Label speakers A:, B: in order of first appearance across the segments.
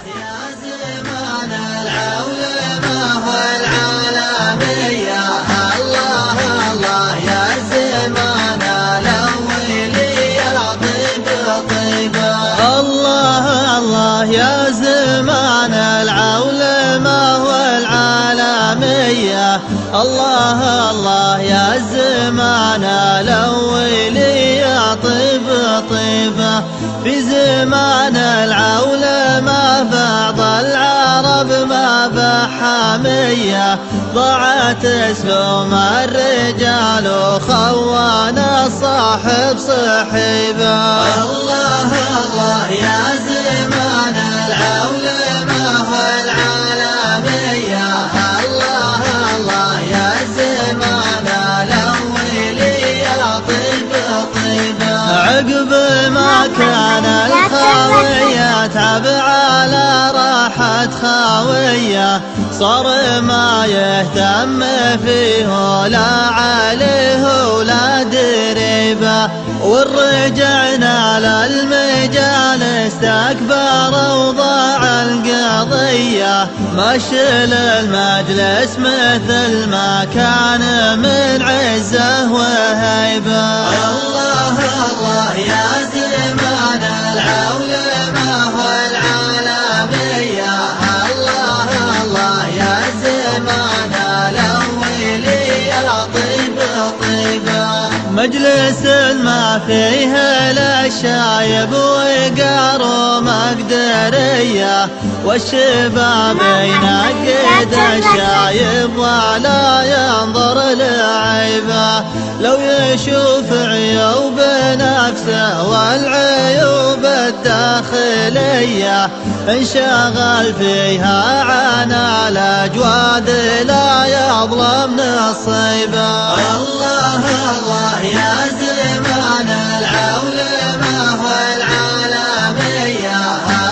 A: يا زمان العولمة والعالمية، الله الله يا زمان الأولي طيب طيبة، الله الله يا زمان العولمة والعالمية، الله الله يا زمان الأولي طيب طيبة. في زمان العولمة بعض العرب ما بحامية، ضاعت اسهم الرجال وخوانا صاحب صحيبة، الله الله يا زمان العولمة والعالمية، الله الله يا زمان الأولي طيب طيبة. عقب ما كان الخاوية تعب على راحة خاوية، صار ما يهتم فيه لا عليه ولا دريبة، والرجعنا للمجال استكبر وضاع القضية، مشل المجلس مثل ما كان من عزه وهيبة، الله الله يا زمان العولمة والعالمية، الله الله يا زمان الأولي طيب طيبة. مجلس ما فيه لا شايب وقار ومقدرية، والشباب ينقد الشايب ولا ينظر لعيبه، لو يشوف عيوب نفسه والعيوب الداخلية انشغل فيها عن الأجواد لا يظلم نصيبه، الله الله يا زمان العولمة والعالمية،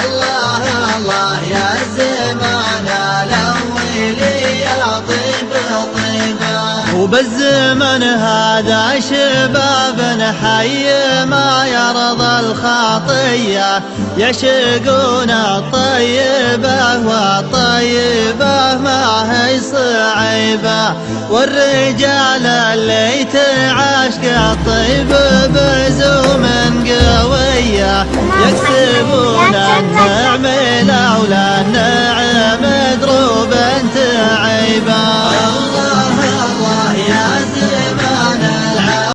A: الله الله يا زمان الأولي طيب طيبة. وبالزمن هذا شباب حي ما يرضى الخطية، يشقون الطيبة والطيبة ما هي صعيبة، والرجال اللي تعاشق الطيب بزوم قوية، يكسبون النعم لولا